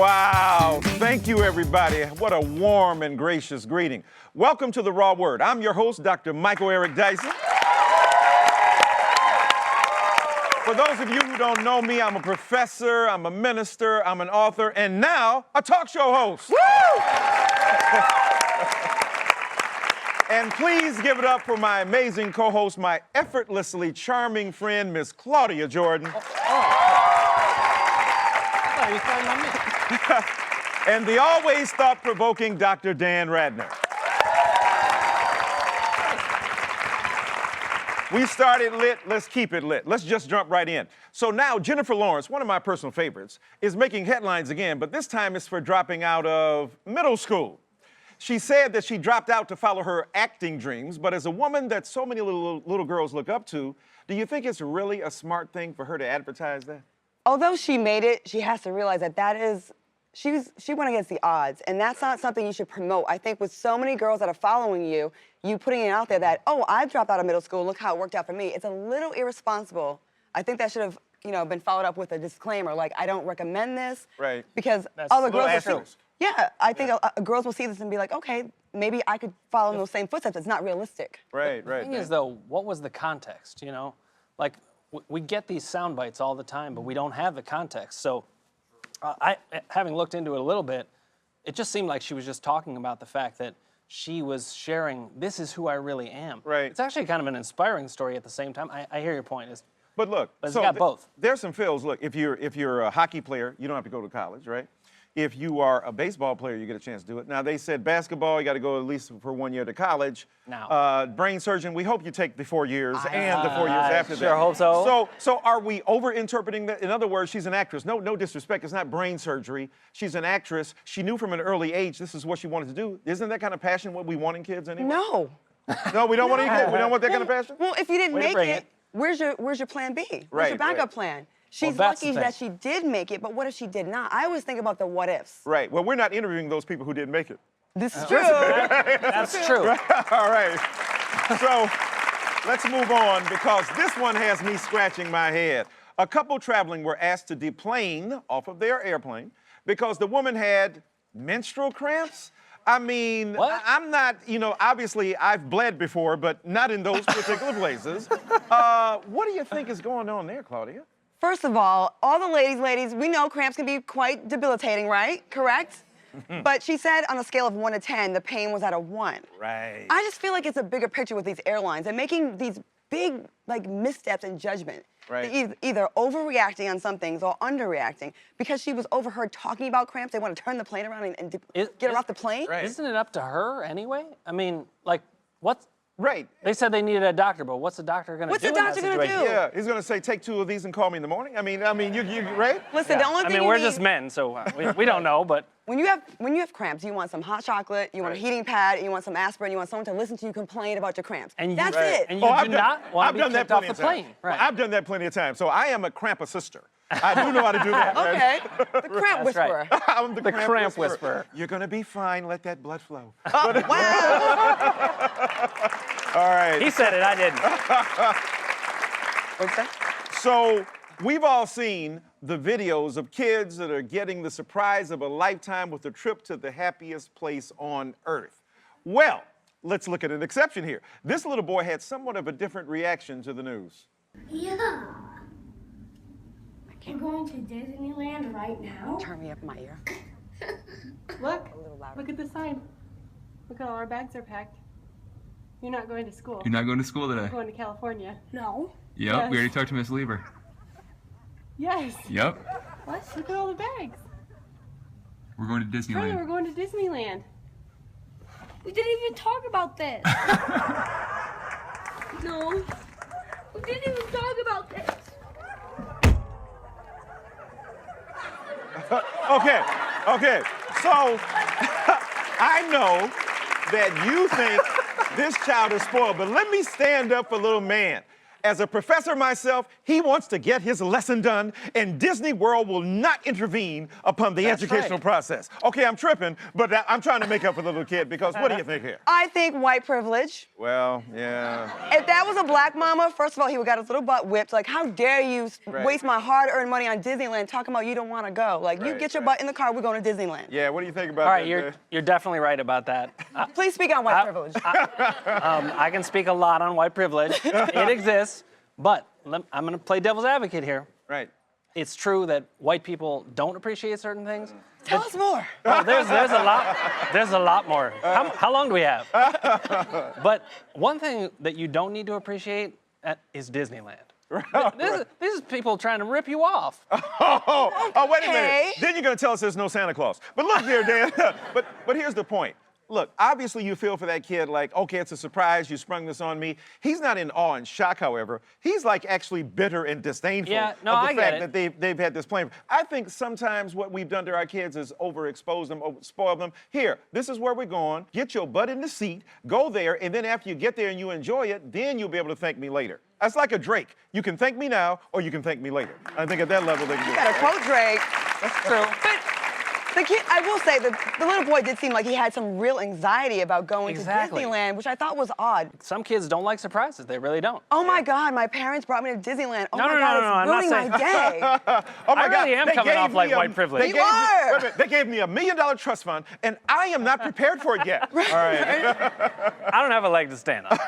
Wow. Thank you, everybody. What a warm and gracious greeting. Welcome to The Raw Word. I'm your host, Dr. Michael Eric Dyson. For those of you who don't know me, I'm a professor, I'm a minister, I'm an author, and now a talk show host. Woo! And please give it up for my amazing co-host, my effortlessly charming friend, Miss Claudia Jordan. You calling on me? And the always thought-provoking Dr. Dan Ratner. We started lit, let's keep it lit. Let's just jump right in. So now Jennifer Lawrence, one of my personal favorites, is making headlines again, but this time it's for dropping out of middle school. She said that she dropped out to follow her acting dreams, but as a woman that so many little girls look up to, do you think it's really a smart thing for her to advertise that? Although she made it, she has to realize that she went against the odds, and that's not something you should promote. I think with so many girls that are following you, you putting it out there that, oh, I dropped out of middle school, look how it worked out for me. It's a little irresponsible. I think that should have, been followed up with a disclaimer, like, I don't recommend this. Right. Because That's other girls will see. Yeah, Yeah, I think girls will see this and be like, okay, maybe I could follow in those same footsteps. It's not realistic. Right. The thing is, though, what was the context, Like, we get these sound bites all the time, but we don't have the context. So, having looked into it a little bit, it just seemed like she was just talking about the fact that she was sharing, this is who I really am. Right. It's actually kind of an inspiring story at the same time. I hear your point. But look, but it's got both. There's some fills. Look, if you're a hockey player, you don't have to go to college, right? If you are a baseball player, you get a chance to do it. Now, they said basketball, you got to go at least for 1 year to college. Now. Brain surgeon, we hope you take the 4 years and the 4 years after that. Sure hope so. So are we over-interpreting that? In other words, she's an actress. No disrespect, it's not brain surgery. She's an actress. She knew from an early age this is what she wanted to do. Isn't that kind of passion what we want in kids anyway? No. No, we don't want any kids. We don't want that kind of passion? Well, if you didn't Way to make bring it, where's your plan B? Where's your backup plan? She's that's the lucky thing. that she did make it, but what if she did not? I always think about the what ifs. Right. Well, we're not interviewing those people who didn't make it. This is true. That's true. All right. So let's move on because this one has me scratching my head. A couple traveling were asked to deplane off of their airplane because the woman had menstrual cramps. I mean, what? I'm not, obviously I've bled before, but not in those particular places. What do you think is going on there, Claudia? First of all the ladies, we know cramps can be quite debilitating, right? Correct? But she said on a scale of 1 to 10, the pain was at a 1. Right. I just feel like it's a bigger picture with these airlines and making these big, missteps in judgment. Right. They're either overreacting on some things or underreacting. Because she was overheard talking about cramps, they want to turn the plane around and get her off the plane? Right. Isn't it up to her anyway? I mean, like, what's... Right. They said they needed a doctor, but what's the doctor going to do? What's the doctor going to do? Yeah, he's going to say, take 2 of these and call me in the morning. I mean, you right? Listen, the only thing we're just men, so we don't know, but... When you have cramps, you want some hot chocolate, you want a heating pad, you want some aspirin, you want someone to listen to you complain about your cramps. That's it. And you do not want to be kicked off the plane. Right. Well, I've done that plenty of times. So I am a cramp assister. I do know how to do that. Okay. The cramp whisperer. Right. I'm the cramp whisperer. You're going to be fine. Let that blood flow. Oh, wow. All right. He said it, I didn't. What's that? So we've all seen the videos of kids that are getting the surprise of a lifetime with a trip to the happiest place on earth. Well, let's look at an exception here. This little boy had somewhat of a different reaction to the news. Yeah. We're going to Disneyland right now. Turn me up in my ear. Look, A little louder. look at the sign. Look at all our bags are packed. You're not going to school. You're not going to school today? You're going to California. No. Yep, Yes. we already talked to Miss Lieber. Yes. Yep, What? Look at all the bags. we're going to Claudia, we're Disneyland. going to Disneyland. We didn't even talk about this. No. We didn't even talk about this. Okay. So I know that you think this child is spoiled, but let me stand up for little man. As a professor myself, he wants to get his lesson done, and Disney World will not intervene upon the educational process. Okay, I'm tripping, but I'm trying to make up for the little kid, because what do you think here? I think white privilege. Well, yeah. If that was a black mama, first of all, he would got his little butt whipped. Like, how dare you waste my hard-earned money on Disneyland talking about you don't want to go. Like, you get your butt in the car, we're going to Disneyland. Yeah, what do you think about All that? right, you're definitely right about that. Please speak on white privilege. I can speak a lot on white privilege. It exists, but I'm going to play devil's advocate here. Right. It's true that white people don't appreciate certain things. Tell us more. Oh, there's a lot. There's a lot more. How long do we have? But one thing that you don't need to appreciate is Disneyland. This is people trying to rip you off. Oh, wait a minute. Then you're going to tell us there's no Santa Claus. But look here, Dan. but here's the point. Look, obviously you feel for that kid like, okay, it's a surprise, you sprung this on me. He's not in awe and shock, however. He's like actually bitter and disdainful of the fact that they've had this plan. I think sometimes what we've done to our kids is overexpose them, spoil them. Here, this is where we're going. Get your butt in the seat, go there, and then after you get there and you enjoy it, then you'll be able to thank me later. That's like a Drake. You can thank me now, or you can thank me later. I think at that level they can do it. You gotta quote Drake. That's true. The kid, I will say, the little boy did seem like he had some real anxiety about going to Disneyland, which I thought was odd. Some kids don't like surprises. They really don't. Oh my God, my parents brought me to Disneyland. Oh No, my no, God, no, no, I'm not it's ruining my saying- day. Oh my I really am coming off like white privilege. They gave me $1 million trust fund, and I am not prepared for it yet. All right. I don't have a leg to stand on.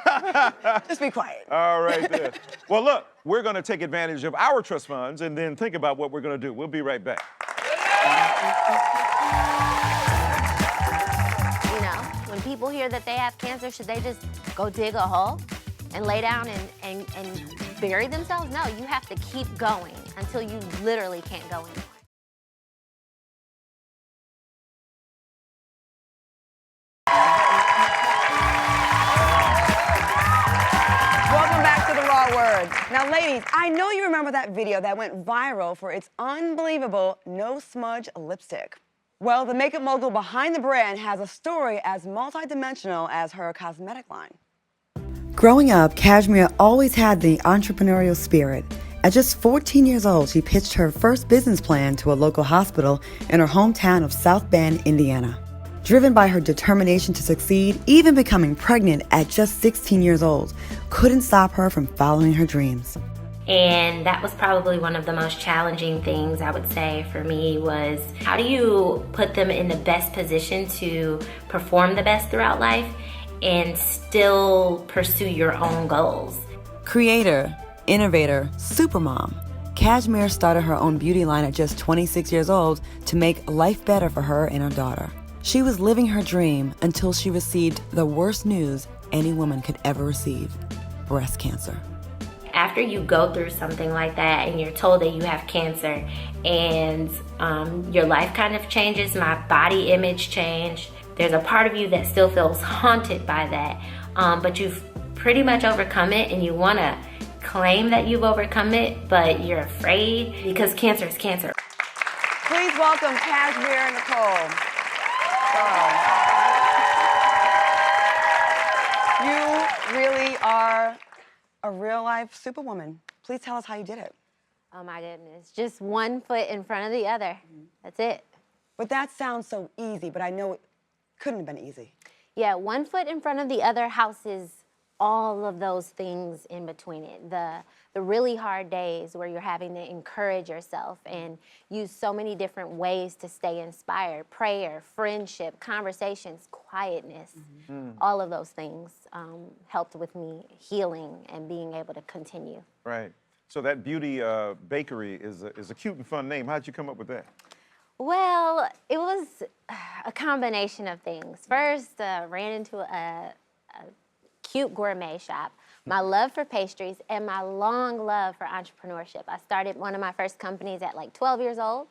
Just be quiet. All right then. Well, look, we're going to take advantage of our trust funds and then think about what we're going to do. We'll be right back. You know, when people hear that they have cancer, should they just go dig a hole and lay down and bury themselves? No, you have to keep going until you literally can't go anymore. Welcome back to The Raw Word. Now, ladies, I know you remember that video that went viral for its unbelievable no smudge lipstick. Well, the makeup mogul behind the brand has a story as multidimensional as her cosmetic line. Growing up, Cashmere always had the entrepreneurial spirit. At just 14 years old, she pitched her first business plan to a local hospital in her hometown of South Bend, Indiana. Driven by her determination to succeed, even becoming pregnant at just 16 years old couldn't stop her from following her dreams. And that was probably one of the most challenging things I would say for me was how do you put them in the best position to perform the best throughout life and still pursue your own goals? Creator, innovator, supermom. Cashmere started her own beauty line at just 26 years old to make life better for her and her daughter. She was living her dream until she received the worst news any woman could ever receive: breast cancer. After you go through something like that and you're told that you have cancer and your life kind of changes, my body image changed. There's a part of you that still feels haunted by that, but you've pretty much overcome it and you want to claim that you've overcome it, but you're afraid because cancer is cancer. Please welcome Cashmere Nicole. You really are a real-life superwoman. Please tell us how you did it. Oh my goodness, just one foot in front of the other. That's it. But that sounds so easy, but I know it couldn't have been easy. Yeah, one foot in front of the other houses all of those things in between it. The really hard days where you're having to encourage yourself and use so many different ways to stay inspired. Prayer, friendship, conversations, quietness, all of those things helped with me healing and being able to continue. Right. So that beauty bakery is a cute and fun name. How'd you come up with that? Well, it was a combination of things. First, ran into a cute gourmet shop, my love for pastries, and my long love for entrepreneurship. I started one of my first companies at like 12 years old,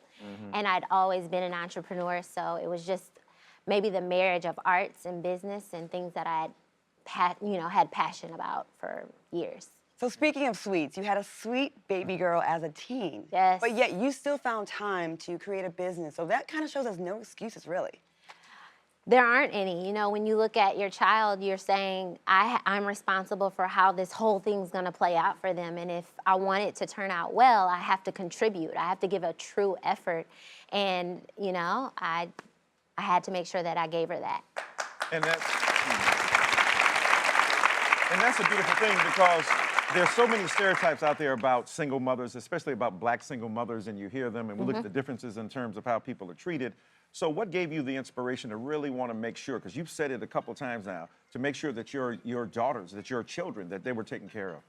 and I'd always been an entrepreneur, so it was just maybe the marriage of arts and business and things that I had passion about for years. So speaking of sweets, you had a sweet baby girl as a teen. Yes. But yet you still found time to create a business, so that kind of shows us no excuses, really. there aren't any. You know, when you look at your child, you're saying, I'm responsible for how this whole thing's gonna play out for them. And if I want it to turn out well, I have to contribute. I have to give a true effort. And, you know, I had to make sure that I gave her that. And that's a beautiful thing, because there's so many stereotypes out there about single mothers, especially about black single mothers, and you hear them, and we look at the differences in terms of how people are treated. So what gave you the inspiration to really want to make sure, because you've said it a couple times now, to make sure that your daughters, that your children, that they were taken care of?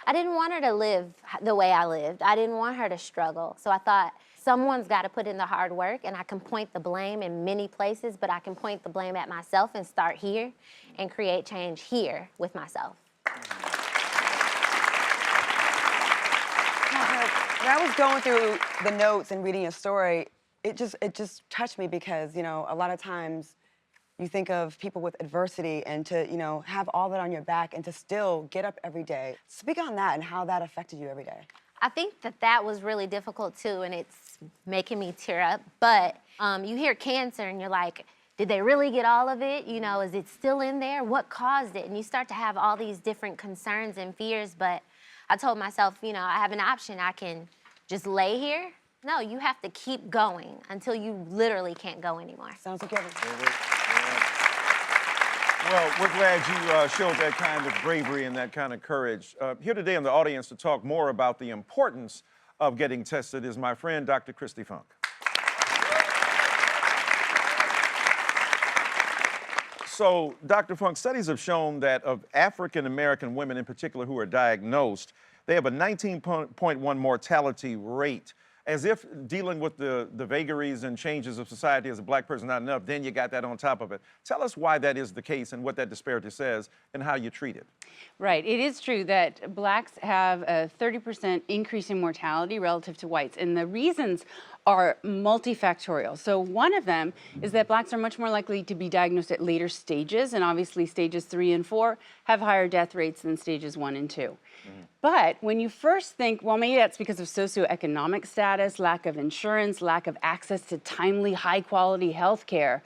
I didn't want her to live the way I lived. I didn't want her to struggle. So I thought, someone's got to put in the hard work, and I can point the blame in many places, but I can point the blame at myself and start here and create change here with myself. When I was going through the notes and reading your story, it just touched me, because, you know, a lot of times you think of people with adversity, and to, you know, have all that on your back and to still get up every day. Speak on that and how that affected you every day. I think that was really difficult too, and it's making me tear up. But you hear cancer and you're like, did they really get all of it? You know, is it still in there? What caused it? And you start to have all these different concerns and fears. But I told myself, you know, I have an option. I can just lay here. No, you have to keep going until you literally can't go anymore. Sounds like you have Well, we're glad you showed that kind of bravery and that kind of courage. Here today in the audience to talk more about the importance of getting tested is my friend, Dr. Christy Funk. So, Dr. Funk, studies have shown that of African-American women in particular who are diagnosed, they have a 19.1 mortality rate. As if dealing with the vagaries and changes of society as a black person not enough, then you got that on top of it. Tell us why that is the case and what that disparity says and how you treat it. Right. It is true that blacks have a 30% increase in mortality relative to whites, and the reasons are multifactorial. So one of them is that blacks are much more likely to be diagnosed at later stages, and obviously stages 3 and 4 have higher death rates than stages 1 and 2. But when you first think, well, maybe that's because of socioeconomic status, lack of insurance, lack of access to timely, high-quality health care,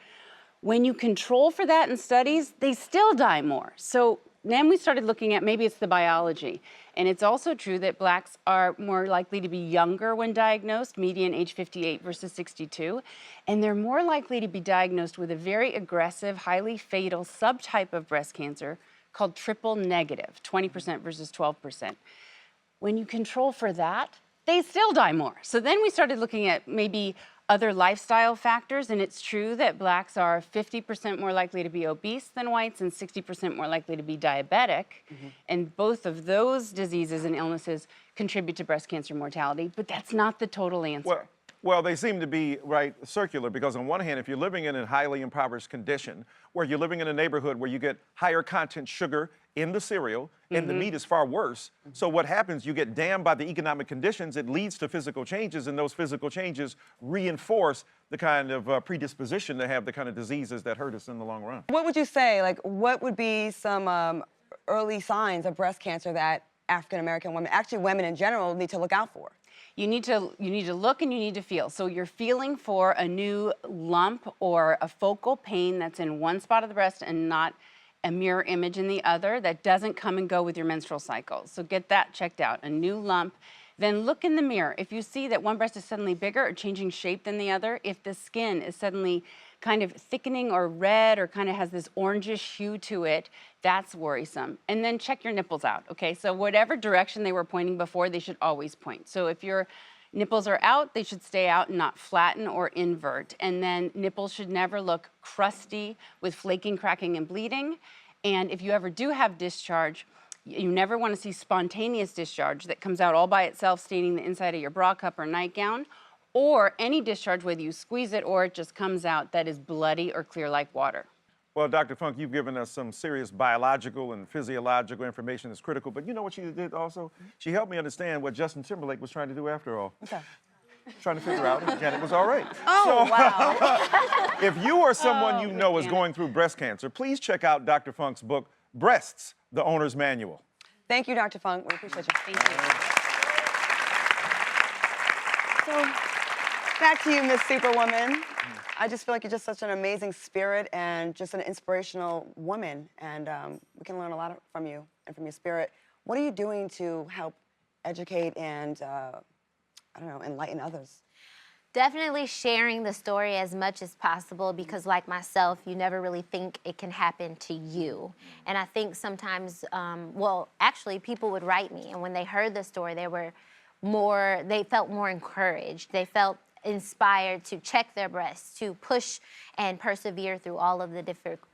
when you control for that in studies, they still die more. So then we started looking at maybe it's the biology. And it's also true that blacks are more likely to be younger when diagnosed, median age 58 versus 62. And they're more likely to be diagnosed with a very aggressive, highly fatal subtype of breast cancer called triple negative, 20% versus 12%. When you control for that, they still die more. So then we started looking at maybe other lifestyle factors, and it's true that blacks are 50% more likely to be obese than whites and 60% more likely to be diabetic. And both of those diseases and illnesses contribute to breast cancer mortality, but that's not the total answer. Well, they seem to be, right, circular, because on one hand, if you're living in a highly impoverished condition, where you're living in a neighborhood where you get higher content sugar in the cereal, and the meat is far worse, so what happens, you get damned by the economic conditions, it leads to physical changes, and those physical changes reinforce the kind of predisposition to have the kind of diseases that hurt us in the long run. What would you say, like, what would be some early signs of breast cancer that African-American women, actually women in general, need to look out for? You need to look and you need to feel. So you're feeling for a new lump or a focal pain that's in one spot of the breast and not a mirror image in the other that doesn't come and go with your menstrual cycle. So get that checked out, a new lump. Then look in the mirror. If you see that one breast is suddenly bigger or changing shape than the other, if the skin is suddenly kind of thickening or red or kind of has this orangish hue to it, that's worrisome. And then check your nipples out, okay? So whatever direction they were pointing before, they should always point. So if your nipples are out, they should stay out and not flatten or invert. And then nipples should never look crusty with flaking, cracking, and bleeding. And if you ever do have discharge, you never want to see spontaneous discharge that comes out all by itself, staining the inside of your bra cup or nightgown, or any discharge, whether you squeeze it or it just comes out, that is bloody or clear like water. Well, Dr. Funk, you've given us some serious biological and physiological information that's critical, but you know what she did also? She helped me understand what Justin Timberlake was trying to do after all. Okay. Trying to figure out if Janet was all right. Oh, wow. If you or someone you know is going through breast cancer, please check out Dr. Funk's book, Breasts, The Owner's Manual. Thank you, Dr. Funk. We appreciate you. Thank you. So, Back to you, Miss Superwoman. I just feel like you're just such an amazing spirit and just an inspirational woman, and we can learn a lot from you and from your spirit. What are you doing to help educate and, I don't know, enlighten others? Definitely sharing the story as much as possible because like myself, you never really think it can happen to you. And I think sometimes, well, actually people would write me and when they heard the story, they felt more encouraged. They felt inspired to check their breasts, to push and persevere through all of the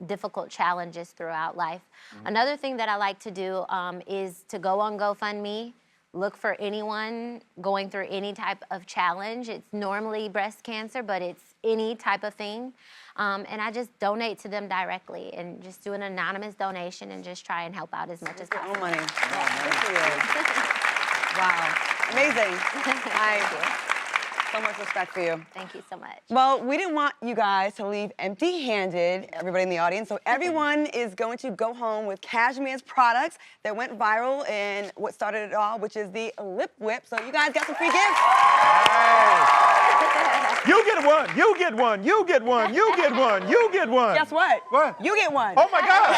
difficult challenges throughout life. Another thing that I like to do is to go on GoFundMe, look for anyone going through any type of challenge. It's normally breast cancer, but it's any type of thing. And I just donate to them directly and just do an anonymous donation and just try and help out as much as possible. Your own money. Good for you. Wow. Amazing. So much respect for you. Thank you so much. Well, we didn't want you guys to leave empty-handed, everybody in the audience, so everyone is going to go home with Cashmere's products that went viral in what started it all, which is the lip whip. So you guys got some free gifts. Hey. You get one, you get one, you get one, you get one, you get one. Guess what? What? You get one. Oh my God.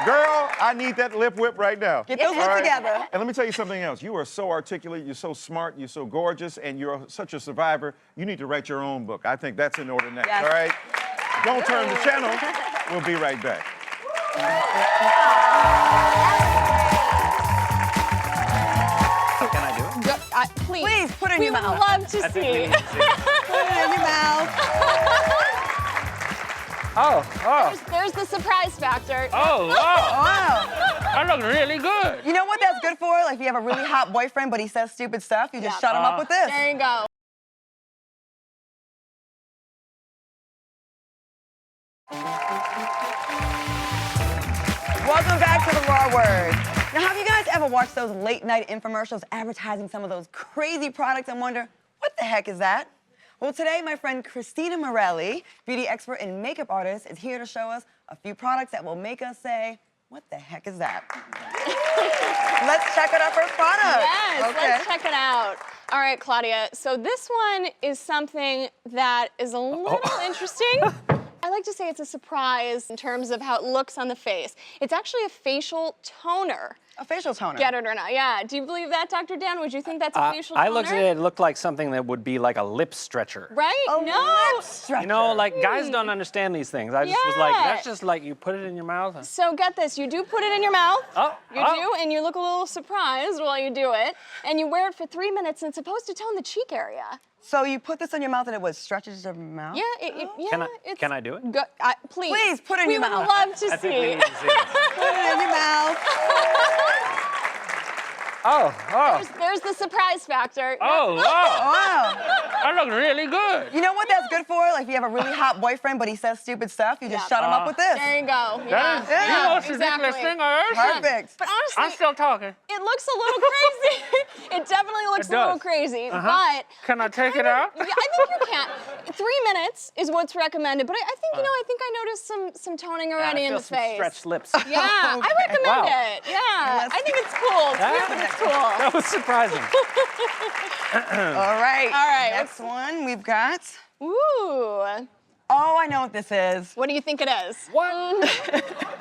Girl, I need that lip whip right now. Get those lips together. And let me tell you something else. You are so articulate, you're so smart, you're so gorgeous, and you're such a survivor. You need to write your own book. I think that's in order next, Yes. all right? Don't turn the channel. We'll be right back. Can I do it? Please, put it in We your would mouth. love to I think we see. need to see it. Put it in your mouth. Oh. There's the surprise factor. Oh, wow. Wow. That looks really good. You know what that's good for? Like if you have a really hot boyfriend, but he says stupid stuff, you just shut him up with this. There you go. Welcome back to the Raw Word. Now, have you guys ever watched those late night infomercials advertising some of those crazy products and wonder, what the heck is that? Well, today, my friend Christina Morelli, beauty expert and makeup artist, is here to show us a few products that will make us say, what the heck is that? Let's check out our first product. Yes, Okay. let's check it out. All right, Claudia, so this one is something that is a little interesting. I like to say it's a surprise in terms of how it looks on the face. It's actually a facial toner. A facial toner. Get it or not? Yeah. Do you believe that, Dr. Dan? Would you think that's a facial toner? I looked at it, it looked like something that would be like a lip stretcher. Right? A No. lip stretcher. You know, like guys don't understand these things. I just was like, Yeah. that's just like you put it in your mouth. So get this, you do put it in your mouth. Oh, You do, and you look a little surprised while you do it. And you wear it for 3 minutes, and it's supposed to tone the cheek area. So you put this on your mouth and it was stretches your mouth? Yeah, it's... Can I do it? Go, please. Please, put it in your mouth. We would love to I think we see. need to see this. Put it in your mouth. There's the surprise factor. Oh, wow. Wow. That looks really good. You know what that's good for? Like if you have a really hot boyfriend, but he says stupid stuff, you just shut him up with this. There you go. That is Yeah, the most exactly. ridiculous thing I ever seen. Perfect. But honestly, I'm still talking. it looks a little crazy. It definitely looks It a little does. crazy, but Can I take it out? yeah, I think you can. 3 minutes is what's recommended, but I think I think I noticed some toning already I in feel the some face. stretched lips. Yeah, I recommend Wow. it. Yeah, I think it's cool. It's weird, but it's cool. That was surprising. All right. All right, Next one we've got. Ooh, Oh, I know what this is. what do you think it is? What?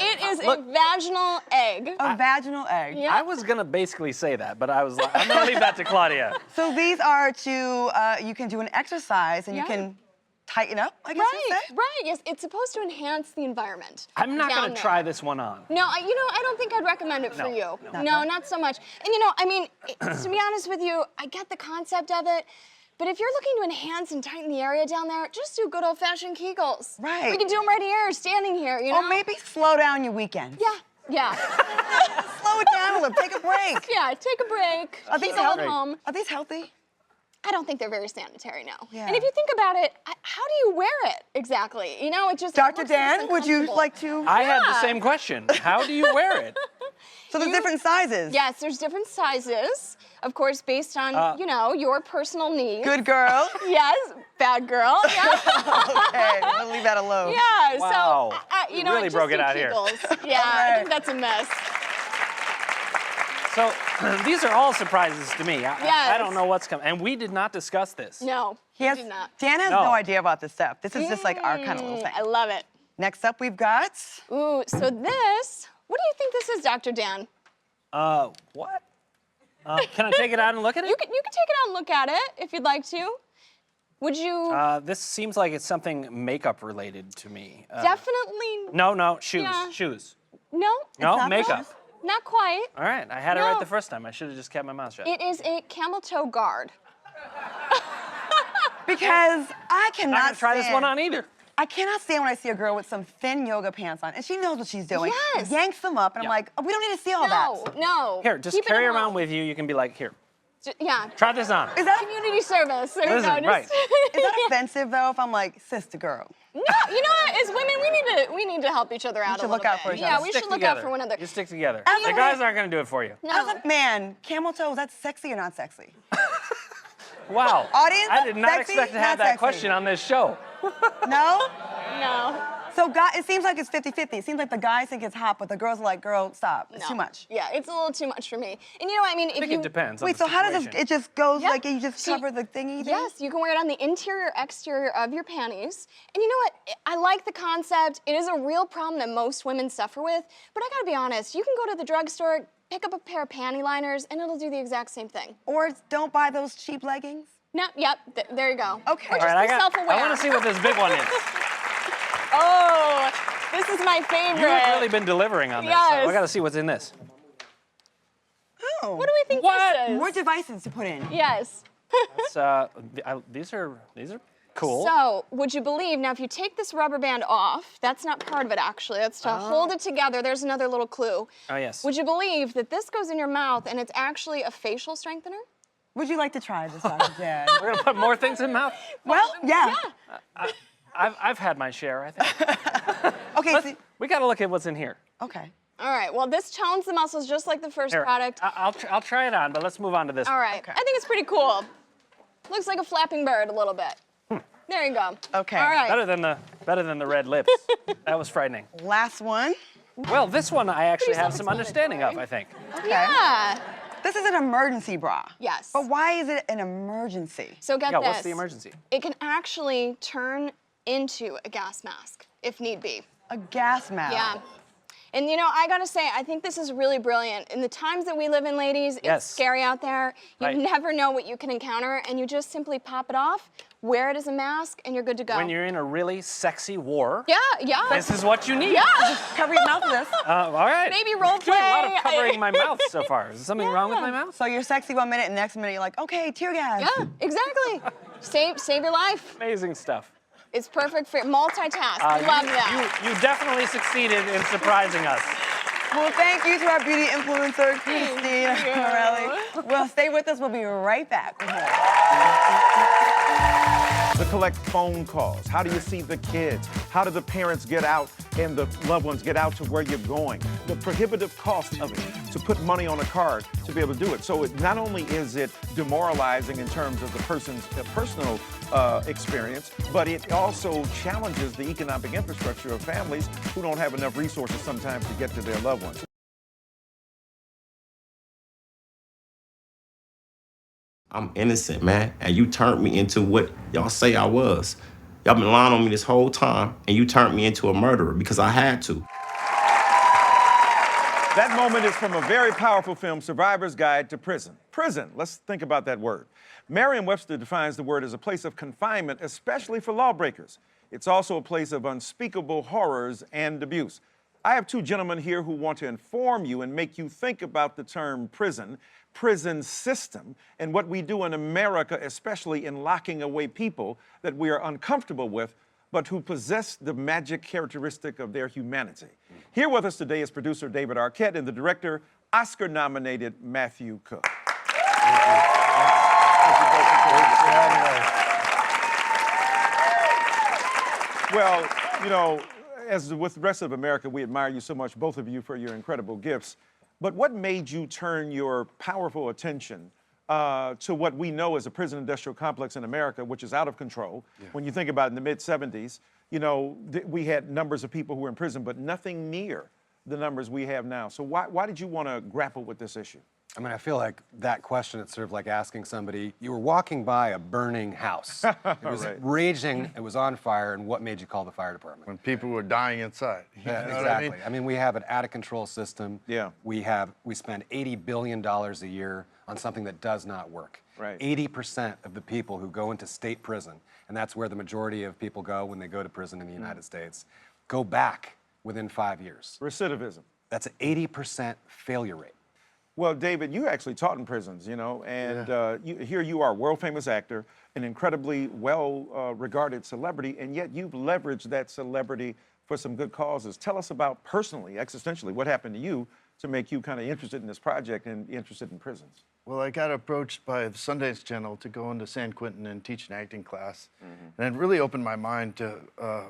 It is a vaginal egg. A vaginal egg. Yeah. I was gonna basically say that, but I was like, I'm gonna leave that to Claudia. So these are to, you can do an exercise and you Yeah. can tighten up, I guess you'd Right, say? right. Yes, it's supposed to enhance the environment. I'm not down gonna there. try this one on. No, I don't think I'd recommend it for you. No, not so much. And I mean, to be honest with you, I get the concept of it, but if you're looking to enhance and tighten the area down there, just do good old-fashioned Kegels. Right. We can do them right here, standing here, you know? Or maybe slow down your weekend. Yeah. Slow it down a little, take a break. Yeah, take a break. Are these Kegel at healthy? home. Are these healthy? I don't think they're very sanitary, no. Yeah. And if you think about it, how do you wear it exactly? It just Dr. looks Dan, would you uncomfortable. like to? I had the same question. How do you wear it? So there's different sizes. Yes, there's different sizes, of course, based on, your personal needs. Good girl. Yes, bad girl. Yeah. Okay, we'll leave that alone. Yeah. Wow. So, You really just broke it do out here. Kegels. Yeah, I right. think that's a mess. So these are all surprises to me. I Yes. don't know what's coming. And we did not discuss this. No, He has, did not. Dan has No. no idea about this stuff. This is just like our kind of little thing. I love it. Next up, we've got. Ooh, so this, what do you think this is, Dr. Dan? What? Can I take it out and look at it? You can take it out and look at it if you'd like to. Would you? This seems like it's something makeup related to me. Definitely. No, shoes. Yeah. Shoes. No. No, not makeup. Not quite. All right, I had it No. right the first time. I should have just kept my mouth shut. It is a camel toe guard. Because I I'm cannot not gonna try this stand- one on either. I cannot stand when I see a girl with some thin yoga pants on, and she knows what she's doing. Yes. Yanks them up, and I'm Yeah. like, oh, we don't need to see all that. No. Here, just Keep it carry at around home. with you. You can be like, here, Yeah. try this on. Is that Community service. There you Listen, go. right. is that offensive though? If I'm like, sister girl. No, you know what? As women, we need to help each other out should a look little out for bit. each Yeah, other. we Stick should look together. out for one another. You stick together. As The a guys man- aren't gonna do it for you. No. As a man, camel toes, that's sexy or not sexy? Wow. Audience, I did not sexy, expect to have not that sexy. question on this show. No? No. So it seems like it's 50-50. It seems like the guys think it's hot, but the girls are like, girl, stop. It's too much. Yeah, it's a little too much for me. And you know what I mean? I think it depends. on Wait, the so how does situation. it just goes Yeah. like you just So- cover the thingy? Yes, you can wear it on the interior, exterior of your panties. And you know what? I like the concept. It is a real problem that most women suffer with. But I gotta be honest, you can go to the drugstore, pick up a pair of panty liners, and it'll do the exact same thing. Or don't buy those cheap leggings? No, yep, there you go. Okay. Or All just All right, be self-aware. I want to see what this big one is. Oh, this is my favorite. You have really been delivering on this. So Yes. I got to see what's in this. Oh. What do we think What? this is? More devices to put in. Yes. It's, these are cool. So, would you believe, now if you take this rubber band off, that's not part of it actually, that's to hold it together. There's another little clue. Oh, yes. Would you believe that this goes in your mouth and it's actually a facial strengthener? Would you like to try this, Dr. Jan? We're going to put more things in mouth? Well, yeah. I've had my share, I think. Okay, We got to look at what's in here. okay. All right, well, this tones the muscles just like the first Here, product. I'll try it on, but let's move on to this. All right, I think it's pretty cool. Looks like a flapping bird a little bit. There you go. Okay. All right. Better than the red lips. That was frightening. Last one. Well, this one I actually have some self-explanatory. understanding of, I think. Okay. Yeah. This is an emergency bra. Yes. But why is it an emergency? So get Yeah, this. what's the emergency? It can actually turn into a gas mask if need be. A gas mask. Yeah. And you know, I gotta say, I think this is really brilliant. In the times that we live in, ladies, Yes. it's scary out there. You Right. never know what you can encounter, and you just simply pop it off, wear it as a mask, and you're good to go. When you're in a really sexy war, yeah, yeah. this is what you need. Yeah. Cover your mouth with this. All right. Maybe role Doing a lot play. of covering my mouth so far. Is there something wrong with my mouth? So you're sexy 1 minute, and next minute you're like, okay, tear gas. Yeah, exactly. Save your life. Amazing stuff. It's perfect for multitask. I love that. You definitely succeeded in surprising us. Well, thank you to our beauty influencer, Christine Morelli. Well, stay with us. We'll be right back. To collect phone calls. How do you see the kids? How do the parents get out and the loved ones get out to where you're going? The prohibitive cost of it, to put money on a card to be able to do it. So not only is it demoralizing in terms of the person's personal experience, but it also challenges the economic infrastructure of families who don't have enough resources sometimes to get to their loved ones. I'm innocent, man, and you turned me into what y'all say I was. Y'all been lying on me this whole time, and you turned me into a murderer because I had to. That moment is from a very powerful film, Survivor's Guide to Prison. Prison, let's think about that word. Merriam-Webster defines the word as a place of confinement, especially for lawbreakers. It's also a place of unspeakable horrors and abuse. I have two gentlemen here who want to inform you and make you think about the term prison, prison system, and what we do in America, especially in locking away people that we are uncomfortable with, but who possess the magic characteristic of their humanity. Here with us today is producer David Arquette and the director, Oscar-nominated Matthew Cooke. Well, you know, as with the rest of America, we admire you so much, both of you, for your incredible gifts. But what made you turn your powerful attention to what we know as a prison industrial complex in America, which is out of control? Yeah. When you think about it, in the mid-'70s, you know, we had numbers of people who were in prison, but nothing near the numbers we have now. So why did you want to grapple with this issue? I mean, I feel like that question, it's sort of like asking somebody, you were walking by a burning house. It was raging, it was on fire, and what made you call the fire department? When people were dying inside. Yeah, You know exactly. what I mean, we have an out-of-control system. Yeah. We spend $80 billion a year on something that does not work. Right. 80% of the people who go into state prison, and that's where the majority of people go when they go to prison in the United States, go back within 5 years. Recidivism. That's an 80% failure rate. Well, David, you actually taught in prisons, you know, and here you are, world-famous actor, an incredibly well-regarded celebrity, and yet you've leveraged that celebrity for some good causes. Tell us about personally, existentially, what happened to you to make you kind of interested in this project and interested in prisons. Well, I got approached by the Sundance Channel to go into San Quentin and teach an acting class. And it really opened my mind to,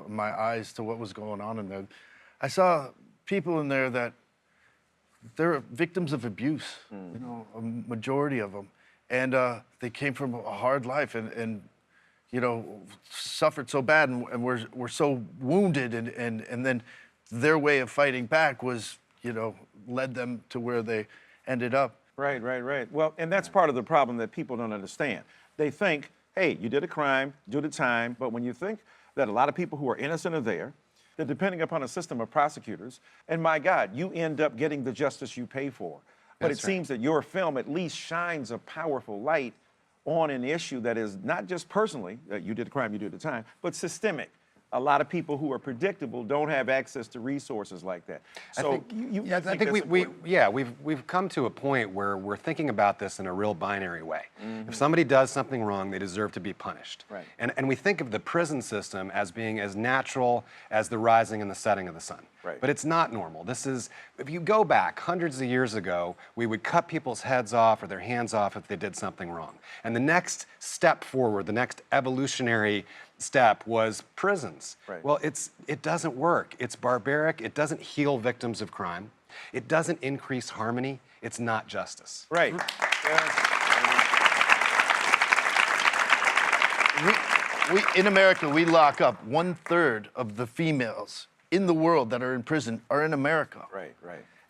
my eyes to what was going on in there. I saw people in there that they're victims of abuse, you know, a majority of them. And they came from a hard life and you know, suffered so bad and were so wounded. And then their way of fighting back was, you know, led them to where they ended up. Right. Well, and that's part of the problem that people don't understand. They think, hey, you did a crime, do the time, but when you think that a lot of people who are innocent are there, that depending upon a system of prosecutors, and my God, you end up getting the justice you pay for. But it seems that your film at least shines a powerful light on an issue that is not just personally, you did a crime, you did the time, but systemic. A lot of people who are predictable don't have access to resources like that. So I think we've come to a point where we're thinking about this in a real binary way. If somebody does something wrong, they deserve to be punished. Right. And we think of the prison system as being as natural as the rising and the setting of the sun. Right. But it's not normal. This is, if you go back hundreds of years ago, we would cut people's heads off or their hands off if they did something wrong. And the next step forward, the next evolutionary step was prisons. Right. Well, it doesn't work. It's barbaric. It doesn't heal victims of crime. It doesn't increase harmony. It's not justice. Right. We in America, we lock up 1/3 of the females in the world that are in prison are in America. Right.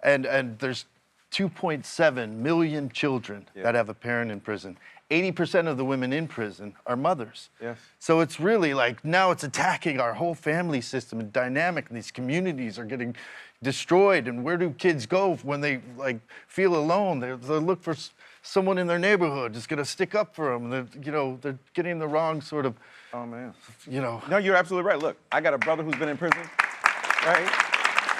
And there's 2.7 million children that have a parent in prison. 80% of the women in prison are mothers. Yes. So it's really like now it's attacking our whole family system and dynamic. And these communities are getting destroyed. And where do kids go when they like feel alone? They look for someone in their neighborhood just gonna stick up for them. They're getting the wrong sort of. Oh man. You know. No, you're absolutely right. Look, I got a brother who's been in prison, right?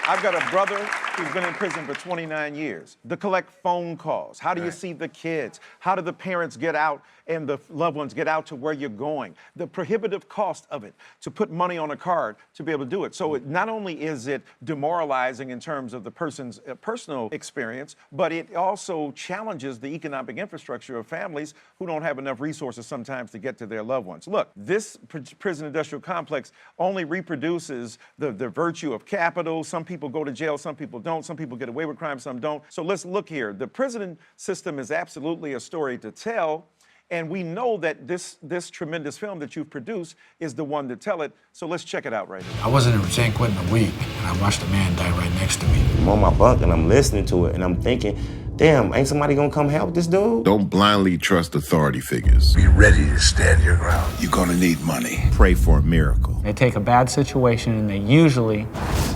I've got a brother who's been in prison for 29 years. To collect phone calls. How do you see the kids? How do the parents get out and the loved ones get out to where you're going? The prohibitive cost of it, to put money on a card to be able to do it. So not only is it demoralizing in terms of the person's personal experience, but it also challenges the economic infrastructure of families who don't have enough resources sometimes to get to their loved ones. Look, this prison industrial complex only reproduces the virtue of capital. Some people go to jail, some people don't. Some people get away with crime, some don't. So let's look here. The prison system is absolutely a story to tell. And we know that this tremendous film that you've produced is the one to tell it. So let's check it out right now. I wasn't in San Quentin a week, and I watched a man die right next to me. I'm on my bunk and I'm listening to it and I'm thinking, damn, ain't somebody gonna come help this dude? Don't blindly trust authority figures. Be ready to stand your ground. You're gonna need money. Pray for a miracle. They take a bad situation and they usually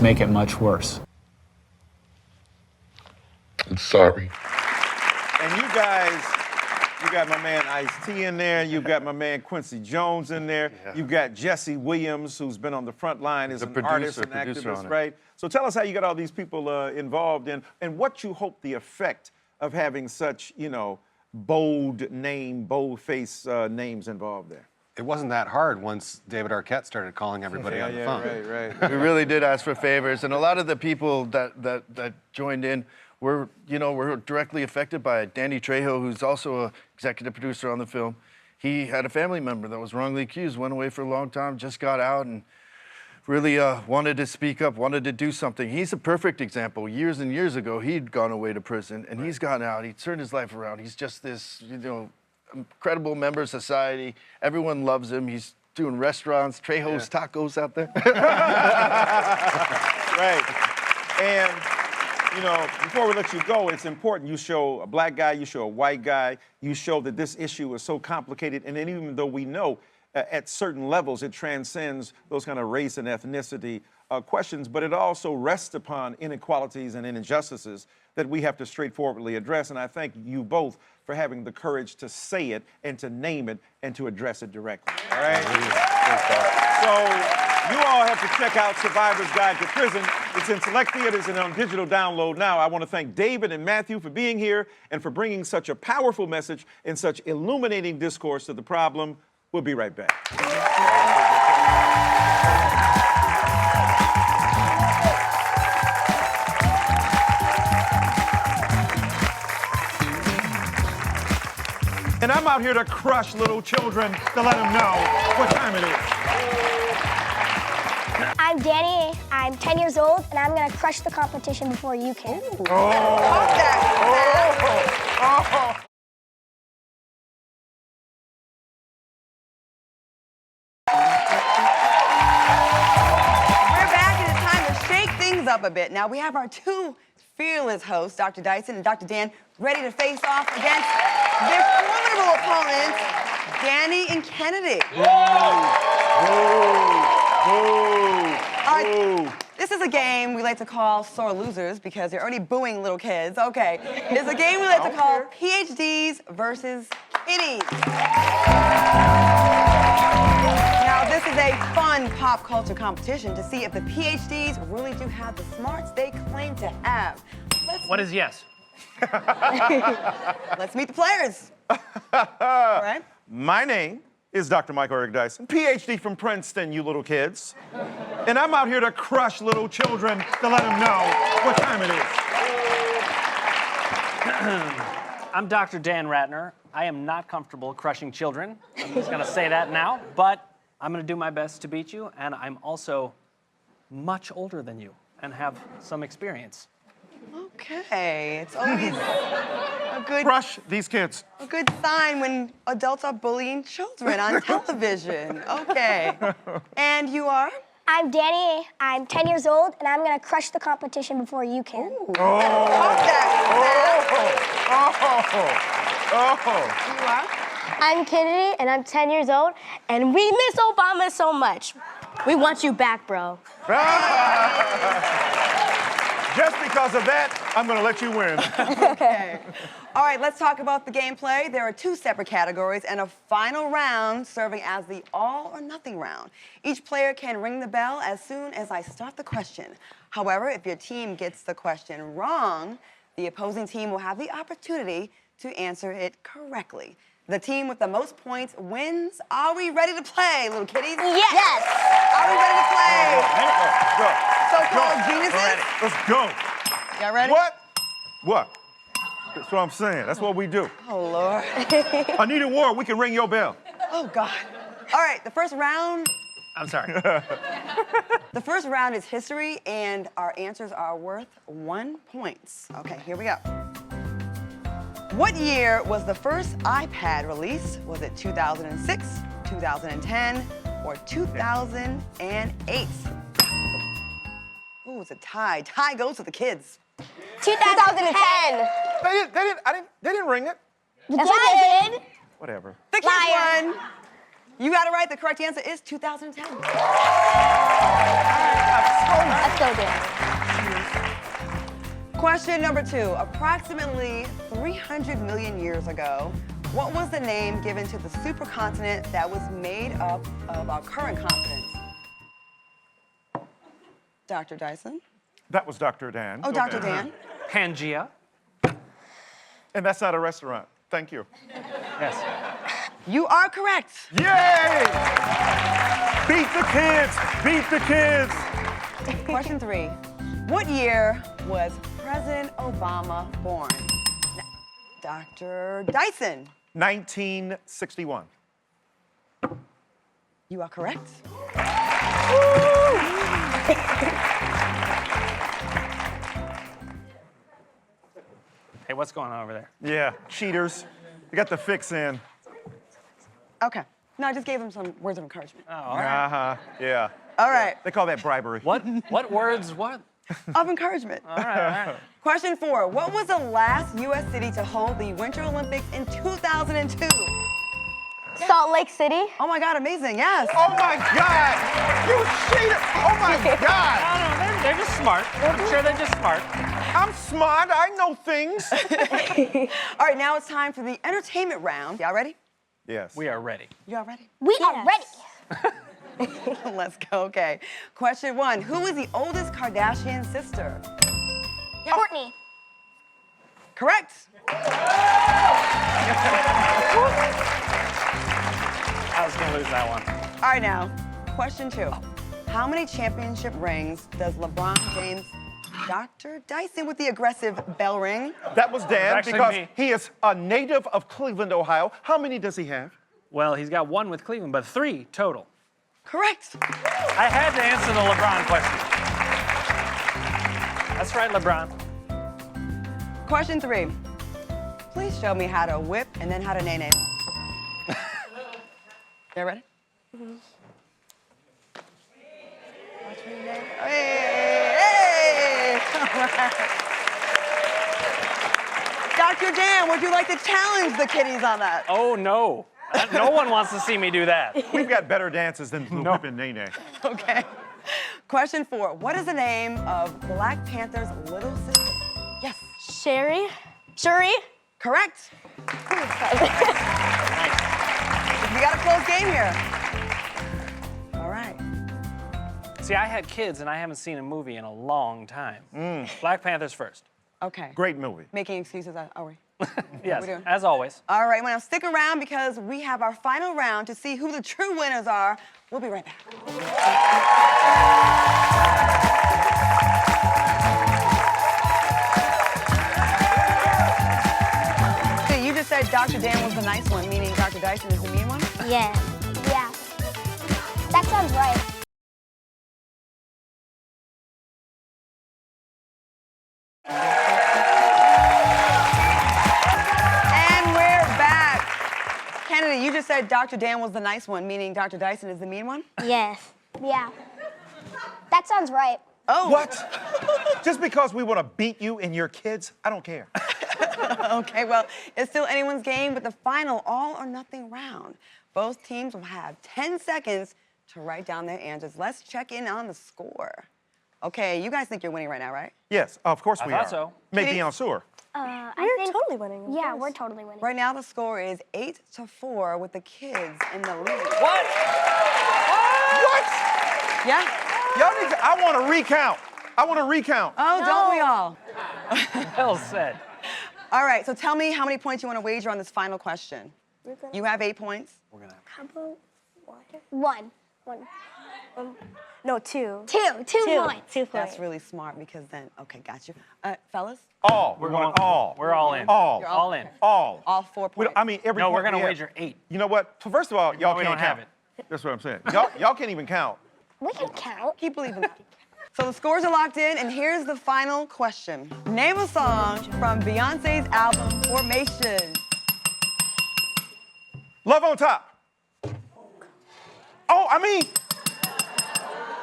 make it much worse. I'm sorry. And you guys, you got my man Ice-T in there. You've got my man Quincy Jones in there. Yeah. You've got Jesse Williams, who's been on the front line as an artist and producer on activist, it. right? So tell us how you got all these people involved in, and what you hope the effect of having such, bold name, bold-face names involved there. It wasn't that hard once David Arquette started calling everybody on the phone. Right. We really did ask for favors, and a lot of the people that joined in were directly affected by it. Danny Trejo, who's also an executive producer on the film, he had a family member that was wrongly accused, went away for a long time, just got out, and really wanted to speak up, wanted to do something. He's a perfect example. Years and years ago, he'd gone away to prison, and he's gotten out. He turned his life around. He's just this, incredible member of society. Everyone loves him. He's doing restaurants, Trejo's Tacos out there. Right. And you know, before we let you go, it's important you show a black guy, you show a white guy, you show that this issue is so complicated, and then even though we know at certain levels it transcends those kind of race and ethnicity questions, but it also rests upon inequalities and injustices that we have to straightforwardly address. And I thank you both for having the courage to say it and to name it and to address it directly. All right? So you all have to check out Survivor's Guide to Prison. It's in select theaters and on digital download now. I want to thank David and Matthew for being here and for bringing such a powerful message and such illuminating discourse to the problem. We'll be right back. And I'm out here to crush little children to let them know what time it is. I'm Danny, I'm 10 years old, and I'm gonna crush the competition before you can. We're back and it's time to shake things up a bit. Now we have our two fearless hosts, Dr. Dyson and Dr. Dan, ready to face off against their formidable opponents, Danny and Kennedy. All right, this is a game we like to call sore losers because they're already booing little kids. Okay, it's a game we like to call PhDs versus kiddies. Now, this is a fun pop culture competition to see if the PhDs really do have the smarts they claim to have. What is yes? Let's meet the players. All right. My name is Dr. Michael Eric Dyson, PhD from Princeton, you little kids. And I'm out here to crush little children to let them know what time it is. I'm Dr. Dan Ratner. I am not comfortable crushing children. I'm just gonna say that now, but I'm gonna do my best to beat you, and I'm also much older than you and have some experience. Okay, it's always a good Crush these kids. a good sign when adults are bullying children on television. Okay. And you are? I'm Danny, I'm 10 years old, and I'm gonna crush the competition before you can. You are? I'm Kennedy, and I'm 10 years old, and we miss Obama so much. We want you back, bro. Just because of that, I'm gonna let you win. Okay. All right, let's talk about the gameplay. There are two separate categories and a final round serving as the all or nothing round. Each player can ring the bell as soon as I start the question. However, if your team gets the question wrong, the opposing team will have the opportunity to answer it correctly. The team with the most points wins. Are we ready to play, little kiddies? Yes. Are we ready to play? Go. So-called geniuses? Let's go. Y'all ready? What? That's what I'm saying. That's what we do. Oh, Lord. Anita Ward, we can ring your bell. Oh, God. All right, the first round. I'm sorry. The first round is history, and our answers are worth 1 point. Okay, here we go. What year was the first iPad released? Was it 2006, 2010, or 2008? Ooh, it's a tie. Tie goes to the kids. 2010. They didn't ring it. Yes, I did. Whatever. The kids won. You got it right. The correct answer is 2010. Let's go, Dan. Question number 2. Approximately 300 million years ago, what was the name given to the supercontinent that was made up of our current continents? Dr. Dyson? That was Dr. Dan. Oh, Dr. Dan? Pangea. And that's not a restaurant. Thank you. Yes. You are correct. Yay! Beat the kids! Beat the kids! Question 3. What year was President Obama born? Dr. Dyson? 1961. You are correct. Hey, what's going on over there? Yeah, cheaters. You got the fix in. Okay. No, I just gave them some words of encouragement. Oh, all right. Yeah. All right. They call that bribery. What words, what? of encouragement. All right. Question 4. What was the last U.S. city to hold the Winter Olympics in 2002? Salt Lake City. Oh my God, amazing, yes. Oh my God! You cheated! Oh my God! No, they're just smart. I'm sure they're just smart. I'm smart, I know things. All right, now it's time for the entertainment round. Y'all ready? Yes. We are ready. Y'all ready? We are ready. Let's go, okay. Question 1. Who is the oldest Kardashian sister? Courtney. Correct. I was gonna lose that one. All right, now, question 2. How many championship rings does LeBron James, Dr. Dyson with the aggressive bell ring? That was Dan actually because me. he is a native of Cleveland, Ohio. How many does he have? Well, he's got 1 with Cleveland, but 3 total. Correct. I had to answer the LeBron question. That's right, LeBron. Question 3. Please show me how to whip and then how to nay-nay. You ready? Watch me nay. Hey! All right. Dr. Dan, would you like to challenge the kiddies on that? Oh, no. No one wants to see me do that. We've got better dances than Blue Whip and Nene. Okay. Question 4. What is the name of Black Panther's little sister? Yes. Shuri. Correct. We got a close game here. All right. See, I had kids, and I haven't seen a movie in a long time. Black Panther's first. Okay. Great movie. Making excuses, are we? Yes, we doing? as always. All right, well, now stick around because we have our final round to see who the true winners are. We'll be right back. See, you just said Dr. Dan was the nice one, meaning Dr. Dyson is the mean one? Yeah. Yeah. That sounds right. And we're back. Kennedy, you just said Dr. Dan was the nice one, meaning Dr. Dyson is the mean one? Yes. Yeah. That sounds right. Oh. What? Just because we want to beat you and your kids, I don't care. Okay, well, it's still anyone's game, but the final all or nothing round. Both teams will have 10 seconds to write down their answers. Let's check in on the score. Okay, you guys think you're winning right now, right? Yes, of course we are. I thought so. Maybe bien sûr. We're totally winning. Yeah, we're totally winning. Right now, the score is 8-4 with the kids in the lead. What? What? Yeah? Y'all need to, I want to recount. I want to recount. Oh, don't we all? Well said. All right, so tell me how many points you want to wager on this final question. You have 8 points. We're gonna have How about one? One. No, two. Two points. 2 points. That's really smart because then, okay, got you. Fellas? All. We're going all. We're all in. All. You're All in. All. All 4 We points. don't- I mean, every No, we're point gonna we have- wager 8. You know what? First of all, y'all we can't don't have count. That's what I'm saying. Y'all can't even count. We can count. Keep believing that. So the scores are locked in, and here's the final question. Name a song from Beyonce's album, Formation. Love on Top. Oh, I mean,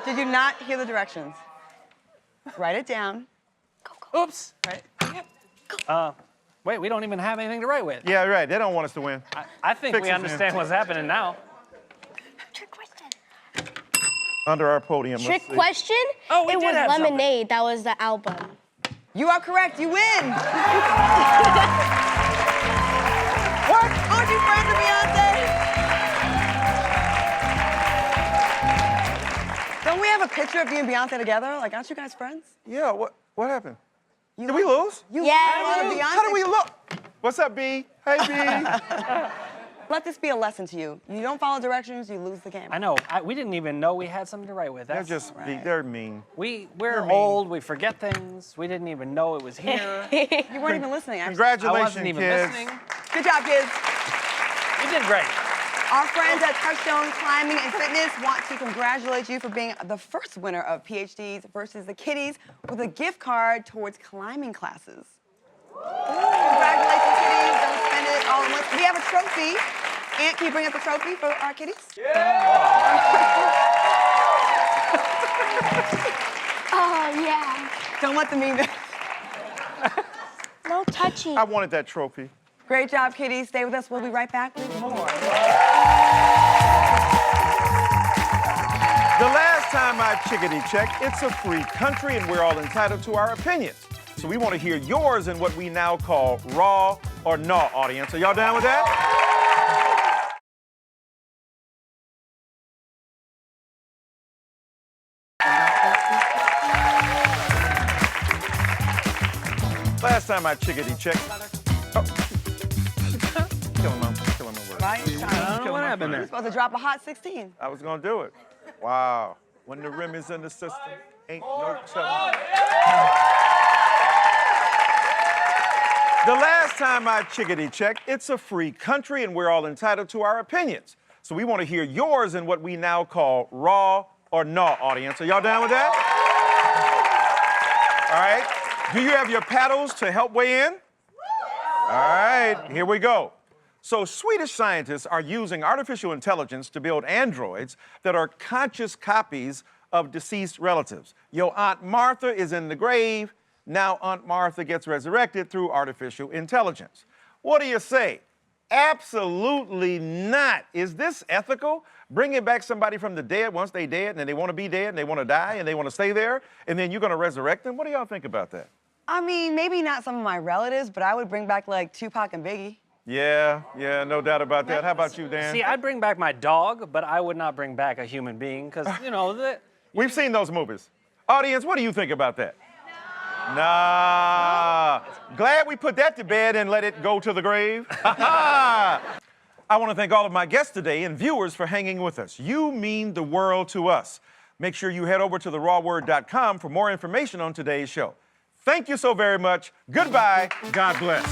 Did you not hear the directions? Write it down. Oops. Right? Wait, we don't even have anything to write with. yeah, right. They don't want us to win. I think Fix we it, understand man. what's happening now. Trick question. Under our podium. Trick let's see. question? Oh, we It did was have something. Lemonade. That was the album. You are correct. You win. What? Aren't you friends with Beyonce? Don't we have a picture of you and Beyonce together? Like, aren't you guys friends? Yeah, what happened? You Did we lose? You Yeah. won Beyonce. How do we look? What's up, B? Hey, B. Let this be a lesson to you. You don't follow directions, you lose the game. I know. We didn't even know we had something to write with. They're That's, just, they're mean. we're mean. old. We forget things. We didn't even know it was here. You weren't even listening, actually. I Congratulations, wasn't even kids. listening. Good job, kids. You did great. Our friends at Touchstone Climbing and Fitness want to congratulate you for being the first winner of PhDs versus the Kiddies with a gift card towards climbing classes. Congratulations, kiddies. Don't spend it all at once. We have a trophy. Aunt, can you bring up the trophy for our kiddies? Oh, yeah. Don't let the mean. No touching. I wanted that trophy. Great job, Kitty. Stay with us. We'll be right back with more. The last time I chickadee checked, it's a free country and we're all entitled to our opinions. So we want to hear yours in what we now call raw or naw, audience. Are y'all down with that? Last time I chickadee checked. Oh. Killing my word. Right? I don't know what happened You're there. supposed to drop a hot 16. I was gonna do it. Wow. When the rim is in the system, ain't no telling. The last time I chickadee checked, it's a free country and we're all entitled to our opinions. So we want to hear yours in what we now call raw or naw, audience. Are y'all down with that? All right. Do you have your paddles to help weigh in? All right, here we go. So Swedish scientists are using artificial intelligence to build androids that are conscious copies of deceased relatives. Your Aunt Martha is in the grave. Now Aunt Martha gets resurrected through artificial intelligence. What do you say? Absolutely not. Is this ethical? Bringing back somebody from the dead once they dead and then they want to be dead and they want to die and they want to stay there and then you're going to resurrect them? What do y'all think about that? I mean, maybe not some of my relatives, but I would bring back like Tupac and Biggie. Yeah, no doubt about that. How about you, Dan? See, I'd bring back my dog, but I would not bring back a human being because, you know, We've seen those movies. Audience, what do you think about that? Nah. Glad we put that to bed and let it go to the grave. I want to thank all of my guests today and viewers for hanging with us. You mean the world to us. Make sure you head over to therawword.com for more information on today's show. Thank you so very much. Goodbye. God bless.